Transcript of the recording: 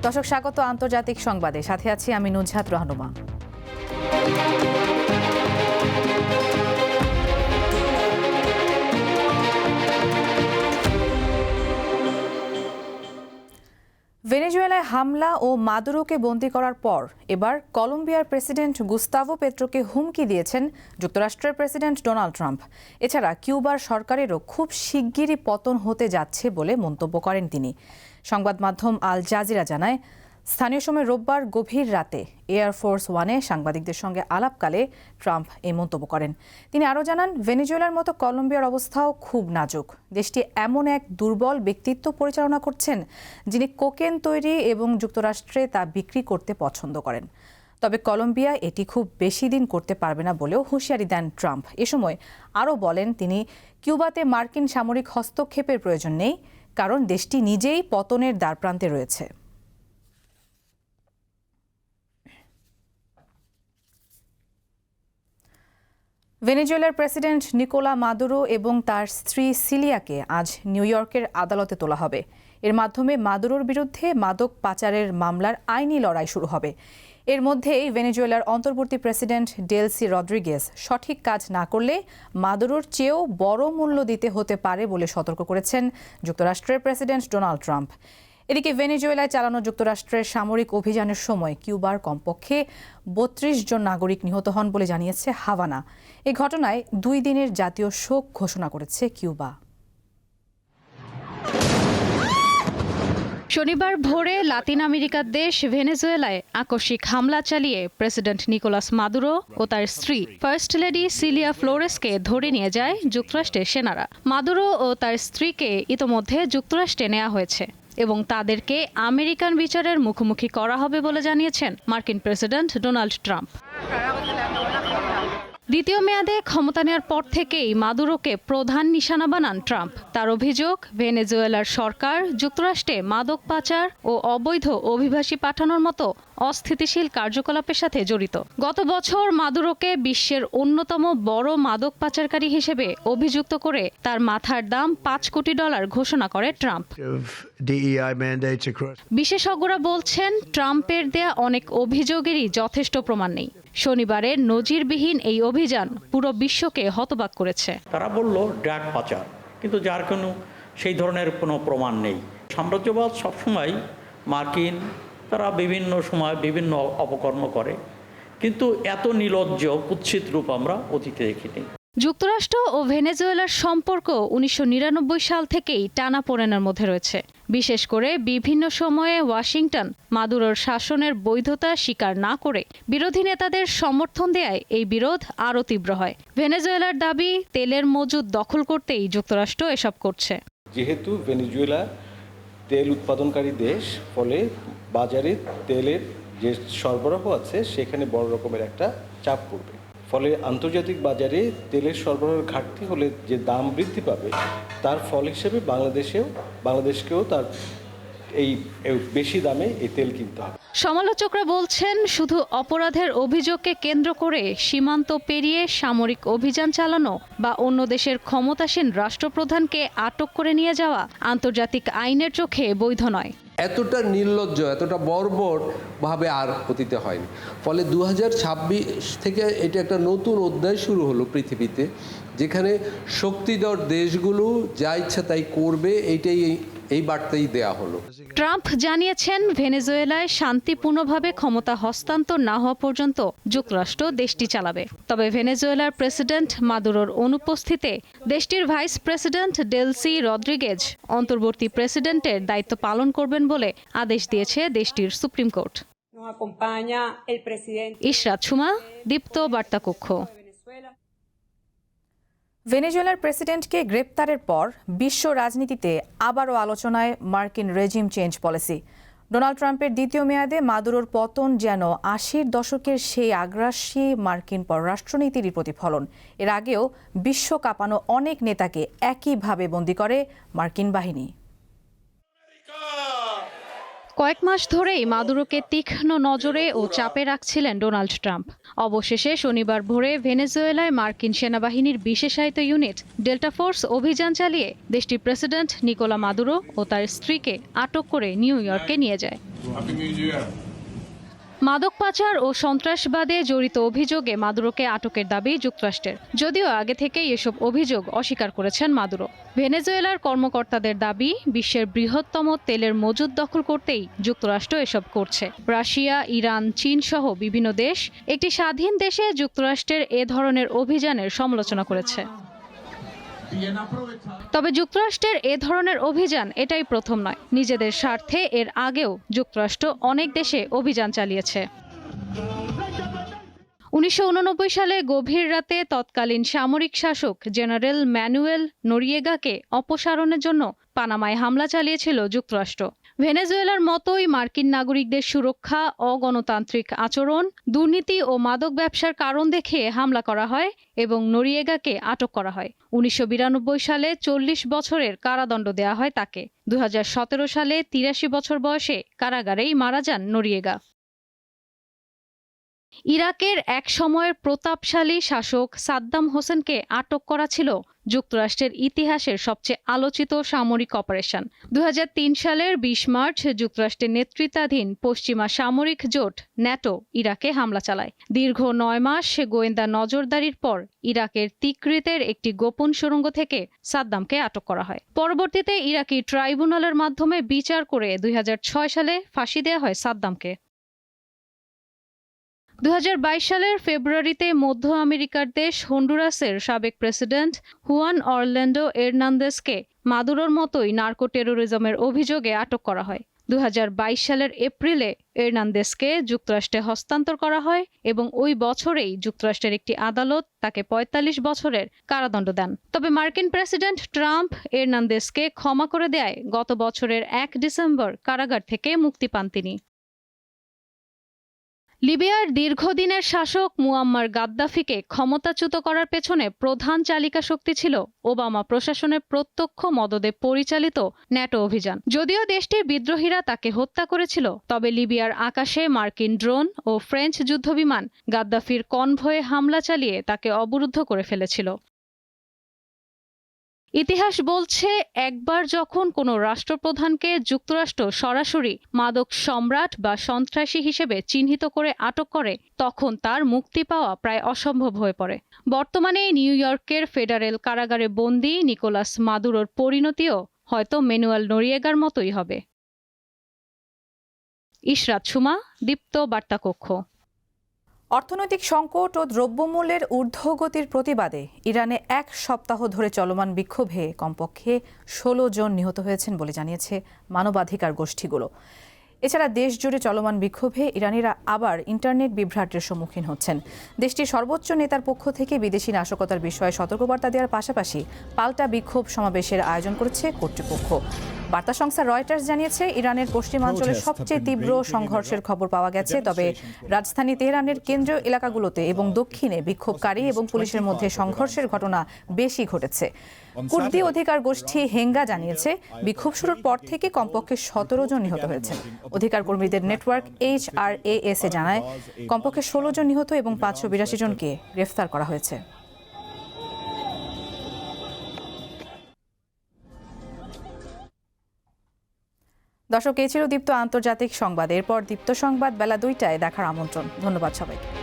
দর্শক স্বাগত আন্তর্জাতিক সংবাদে, সাথে আছি আমি নুজহাত রহনুমা। ভেনেজুয়েলায় হামলা ও মাদুরোকে বন্দী করার পর এবার কলম্বিয়ার প্রেসিডেন্ট গুস্তাভো পেট্রোকে হুমকি দিয়েছেন যুক্তরাষ্ট্রের প্রেসিডেন্ট ডোনাল্ড ট্রাম্প। এছাড়া কিউবার সরকারেরও খুব শিগগিরই পতন হতে যাচ্ছে বলে মন্তব্য করেন তিনি। সংবাদ মাধ্যম আল জাজিরা জানায়, স্থানীয় সময় রোববার গভীর রাতে এয়ারফোর্স ওয়ানে সাংবাদিকদের সঙ্গে আলাপকালে ট্রাম্প এই মন্তব্য করেন। তিনি আরও জানান, ভেনেজুয়েলার মতো কলম্বিয়ার অবস্থাও খুব নাজুক। দেশটি এমন এক দুর্বল ব্যক্তিত্ব পরিচালনা করছেন যিনি কোকেন তৈরি এবং যুক্তরাষ্ট্রে তা বিক্রি করতে পছন্দ করেন। তবে কলম্বিয়া এটি খুব বেশি দিন করতে পারবে না বলেও হুঁশিয়ারি দেন ট্রাম্প। এ সময় আরও বলেন তিনি, কিউবাতে মার্কিন সামরিক হস্তক্ষেপের প্রয়োজন নেই, কারণ দেশটি নিজেই পতনের দ্বারপ্রান্তে রয়েছে। ভেনেজুয়েলার প্রেসিডেন্ট নিকোলা মাদুরো এবং তার স্ত্রী সিলিয়াকে আজ নিউ ইয়র্কের আদালতে তোলা হবে। এর মাধ্যমে মাদুরোর বিরুদ্ধে মাদক পাচারের মামলার আইনি লড়াই শুরু হবে। এর মধ্যেই ভেনেজুয়েলার অন্তর্বর্তী প্রেসিডেন্ট ডেলসি রদ্রিগেজ সঠিক কাজ না করলে মাদুরোর চেয়েও বড় মূল্য দিতে হতে পারে বলে সতর্ক করেছেন যুক্তরাষ্ট্রের প্রেসিডেন্ট ডোনাল্ড ট্রাম্প। এদিকে ভেনেজুয়েলায় চালানো যুক্তরাষ্ট্রের সামরিক অভিযানের সময় কিউবার কমপক্ষে ৩২ জন নাগরিক নিহত হন বলে জানিয়েছে হাভানা। এই ঘটনায় ২ দিনের জাতীয় শোক ঘোষণা করেছে কিউবা। শনিবার ভোরে লাতিন আমেরিকার দেশ ভেনেজুয়েলায় আকস্মিক হামলা চালিয়ে প্রেসিডেন্ট নিকোলাস মাদুরো ও তার স্ত্রী ফার্স্ট লেডি সিলিয়া ফ্লোরেসকে ধরে নিয়ে যায় যুক্তরাষ্ট্রের সেনারা। মাদুরো ও তার স্ত্রীকে ইতোমধ্যে যুক্তরাষ্ট্রে নেওয়া হয়েছে এবং তাদেরকে আমেরিকান বিচারের মুখোমুখি করা হবে বলে জানিয়েছেন মার্কিন প্রেসিডেন্ট ডোনাল্ড ট্রাম্প। দ্বিতীয় মেয়াদে ক্ষমতা নেওয়ার পর থেকেই মাদুরোকে প্রধান নিশানা বানান ট্রাম্প। তার অভিযোগ, ভেনেজুয়েলার সরকার যুক্তরাষ্ট্রে মাদক পাচার ও অবৈধ অভিবাসী পাঠানোর মতো অস্থিতিশীল কার্যকলাপের সাথে জড়িত। গত বছর মাদুরোকে বিশ্বের অন্যতম বড় মাদক পাচারকারী হিসেবে অভিযুক্ত করে তার মাথার দাম $5 কোটি ঘোষণা করে ট্রাম্প। বিশেষজ্ঞরা বলছেন, ট্রাম্পের দেয়া অনেক অভিযোগেরই যথেষ্ট প্রমাণ নেই। শনিবারের নজিরবিহীন এই অভিযান পুরো বিশ্বকে হতবাক করেছে। তারা বলল ড্রাগ পাচার, কিন্তু যার সেই ধরনের কোনো প্রমাণ নেই। সাম্রাজ্যবাদ সবসময় মার্কিন, তারা বিভিন্ন সময় বিভিন্ন অপকর্ম করে, কিন্তু এত নির্লজ্জ কুৎসিত রূপ আমরা অতীতে দেখিনি। যুক্তরাষ্ট্র ও ভেনেজুয়েলার সম্পর্ক ১৯৯৯ সাল থেকেই টানাপোড়েনের মধ্যে রয়েছে। বিশেষ করে বিভিন্ন সময়ে ওয়াশিংটন মাদুরোর শাসনের বৈধতা স্বীকার না করে বিরোধী নেতাদের সমর্থন দেয়ায় এই বিরোধ আরও তীব্র হয়। ভেনেজুয়েলার দাবি, তেলের মজুদ দখল করতেই যুক্তরাষ্ট্র এসব করছে। যেহেতু ভেনেজুয়েলা তেল উৎপাদনকারী দেশ, ফলে বাজারে তেলের যে সরবরাহ আছে সেখানে বড় রকমের একটা চাপ পড়বে। ফলে আন্তর্জাতিক বাজারে তেলের সরবরাহের ঘাটতি হলে যে দাম বৃদ্ধি পাবে, তার ফল হিসেবে বাংলাদেশকেও তার এই বেশি দামে এই তেল কিনতে হবে। সমালোচকরা বলছেন, শুধু অপরাধের অভিযোগকে কেন্দ্র করে সীমান্ত পেরিয়ে সামরিক অভিযান চালানো বা অন্য দেশের ক্ষমতাসীন রাষ্ট্রপ্রধানকে আটক করে নিয়ে যাওয়া আন্তর্জাতিক আইনের চোখে বৈধ নয়। এতটা নির্লজ্জ, এতটা বর্বর ভাবে আর অতীতে হয়নি। ফলে 2026 থেকে এটা একটা নতুন অধ্যায় শুরু হলো পৃথিবীতে, যেখানে শক্তিধর দেশগুলো যা ইচ্ছা তাই করবে, এই বার্তাই দেয়া হলো। ট্রাম্প জানিয়েছেন, ভেনেজুয়েলায় শান্তিপূর্ণভাবে ক্ষমতা হস্তান্তর না হওয়া পর্যন্ত যুক্তরাষ্ট্র দেশটি চালাবে। তবে ভেনেজুয়েলার প্রেসিডেন্ট মাদুরোর অনুপস্থিতিতে দেশটির ভাইস প্রেসিডেন্ট ডেলসি রদ্রিগেজ অন্তর্বর্তী প্রেসিডেন্টের দায়িত্ব পালন করবেন বলে আদেশ দিয়েছে দেশটির সুপ্রিম কোর্ট। ইশরাত সুমা, দীপ্ত বার্তা কক্ষ। ভেনেজুয়েলার প্রেসিডেন্টকে গ্রেপ্তারের পর বিশ্ব রাজনীতিতে আবারও আলোচনায় মার্কিন রেজিম চেঞ্জ পলিসি। ডোনাল্ড ট্রাম্পের দ্বিতীয় মেয়াদে মাদুরোর পতন যেন ৮০-র দশকের সেই আগ্রাসী মার্কিন পররাষ্ট্রনীতিরই প্রতিফলন। এর আগেও বিশ্ব কাঁপানো অনেক নেতাকে একইভাবে বন্দী করে মার্কিন বাহিনী। কয়েক মাস ধরেই মাদুরোকে তীক্ষ্ণ নজরে ও চাপে রাখছিলেন ডোনাল্ড ট্রাম্প। অবশেষে শনিবার ভোরে ভেনেজুয়েলায় মার্কিন সেনাবাহিনীর বিশেষায়িত ইউনিট ডেল্টা ফোর্স অভিযান চালিয়ে দেশটির প্রেসিডেন্ট নিকোলা মাদুরো ও তার স্ত্রীকে আটক করে নিউ ইয়র্কে নিয়ে যায়। মাদক পাচার ও সন্ত্রাসবাদে জড়িত অভিযোগে মাদুরোকে আটকের দাবি যুক্তরাষ্ট্রের, যদিও আগে থেকেই এসব অভিযোগ অস্বীকার করেছেন মাদুরো। ভেনেজুয়েলার কর্মকর্তাদের দাবি, বিশ্বের বৃহত্তম তেলের মজুদ দখল করতেই যুক্তরাষ্ট্র এসব করছে। রাশিয়া, ইরান, চীন সহ বিভিন্ন দেশ একটি স্বাধীন দেশে যুক্তরাষ্ট্রের এ ধরনের অভিযানের সমালোচনা করেছে। তবে যুক্তরাষ্ট্রের এ ধরনের অভিযান এটাই প্রথম নয়। নিজেদের স্বার্থে এর আগেও যুক্তরাষ্ট্র অনেক দেশে অভিযান চালিয়েছে। 1989 সালে গভীর রাতে তৎকালীন সামরিক শাসক জেনারেল ম্যানুয়েল নোরিয়েগাকে অপসারণের জন্য পানামায় হামলা চালিয়েছিল যুক্তরাষ্ট্র। ভেনেজুয়েলার মতোই মার্কিন নাগরিকদের সুরক্ষা, অগণতান্ত্রিক আচরণ, দুর্নীতি ও মাদক ব্যবসার কারণ দেখিয়ে হামলা করা হয় এবং নোরিয়েগাকে আটক করা হয়। 1992 সালে 40 বছরের কারাদণ্ড দেওয়া হয় তাকে। 2017 সালে 83 বছর বয়সে কারাগারেই মারা যান নোরিয়েগা। ইরাকের এক সময়ের প্রতাপশালী শাসক সাদ্দাম হোসেনকে আটক করা ছিল যুক্তরাষ্ট্রের ইতিহাসের সবচেয়ে আলোচিত সামরিক অপারেশন। 2003 সালের 20 মার্চ যুক্তরাষ্ট্রের নেতৃত্বাধীন পশ্চিমা সামরিক জোট ন্যাটো ইরাকে হামলা চালায়। দীর্ঘ 9 মাস গোয়েন্দা নজরদারির পর ইরাকের তিকরিতের একটি গোপন সুড়ঙ্গ থেকে সাদ্দামকে আটক করা হয়। পরবর্তীতে ইরাকি ট্রাইব্যুনালের মাধ্যমে বিচার করে 2006 সালে ফাঁসি দেওয়া হয় সাদ্দামকে। 2022 সালের ফেব্রুয়ারিতে মধ্য আমেরিকার দেশ হন্ডুরাসের সাবেক প্রেসিডেন্ট হুয়ান অরল্যান্ডো এর্নান্দেসকে মাদুরোর মতোই নার্কো টেরোরিজমের অভিযোগে আটক করা হয়। 2022 সালের এপ্রিলে এর্নান্দেসকে যুক্তরাষ্ট্রে হস্তান্তর করা হয় এবং ওই বছরেই যুক্তরাষ্ট্রের একটি আদালত তাকে 45 বছরের কারাদণ্ড দেন। তবে মার্কিন প্রেসিডেন্ট ট্রাম্প এর্নান্দেসকে ক্ষমা করে দেয় গত বছরের 1 ডিসেম্বর কারাগার থেকে মুক্তি পান তিনি। লিবিয়ার দীর্ঘদিনের শাসক মুয়াম্মার গাদ্দাফিকে ক্ষমতাচ্যুত করার পেছনে প্রধান চালিকা শক্তি ছিল ওবামা প্রশাসনের প্রত্যক্ষ মদদে পরিচালিত ন্যাটো অভিযান। যদিও দেশটির বিদ্রোহীরা তাকে হত্যা করেছিল, তবে লিবিয়ার আকাশে মার্কিন ড্রোন ও ফ্রেঞ্চ যুদ্ধবিমান গাদ্দাফির কনভয়ে হামলা চালিয়ে তাকে অবরুদ্ধ করে ফেলেছিল। ইতিহাস বলছে, একবার যখন কোনো রাষ্ট্রপ্রধানকে যুক্তরাষ্ট্র সরাসরি মাদক সম্রাট বা সন্ত্রাসী হিসেবে চিহ্নিত করে আটক করে, তখন তার মুক্তি পাওয়া প্রায় অসম্ভব হয়ে পড়ে। বর্তমানে নিউ ইয়র্কের ফেডারেল কারাগারে বন্দী নিকোলাস মাদুরোর পরিণতিও হয়তো ম্যানুয়েল নোরিয়েগার মতোই হবে। ইশরাত সুমা, দীপ্ত বার্তা কক্ষ। অর্থনৈতিক সংকট ও দ্রব্যমূল্যের ঊর্ধ্বগতির প্রতিবাদে ইরানে 1 সপ্তাহ ধরে চলমান বিক্ষোভে কমপক্ষে 16 জন নিহত হয়েছেন বলে জানিয়েছে মানবাধিকার গোষ্ঠীগুলো। এছাড়া দেশ জুড়ে চলমান বিক্ষোভে ইরানিরা আবার ইন্টারনেট বিভ্রাটের সম্মুখীন হচ্ছেন। দেশটির সর্বোচ্চ নেতার পক্ষ থেকে বিদেশি নাশকতার বিষয়ে সতর্কবার্তা দেওয়ার পাশাপাশি পাল্টা বিক্ষোভ সমাবেশের আয়োজন করেছে কর্তৃপক্ষ। বার্তা সংস্থা রয়টার্স জানিয়েছে, ইরানের পশ্চিমাঞ্চলে সবচেয়ে তীব্র সংঘর্ষের খবর পাওয়া গেছে, তবে রাজধানী তেহরানের কেন্দ্রীয় এলাকাগুলোতে এবং দক্ষিণে বিক্ষোভকারী এবং পুলিশের মধ্যে সংঘর্ষের ঘটনা বেশি ঘটেছে। কুর্দি অধিকার গোষ্ঠী হেঙ্গা জানিয়েছে, বিক্ষোভ শুরুর পর থেকে কমপক্ষে 17 জন নিহত হয়েছেন। অধিকার কর্মীদের নেটওয়ার্ক HRAS জানায়, কমপক্ষে 16 জন নিহত এবং 582 জনকে গ্রেফতার করা হয়েছে। দর্শক, এই ছিল দীপ্ত আন্তর্জাতিক সংবাদ। এরপর দীপ্ত সংবাদ বেলা 2টায় দেখার আমন্ত্রণ। ধন্যবাদ সবাইকে।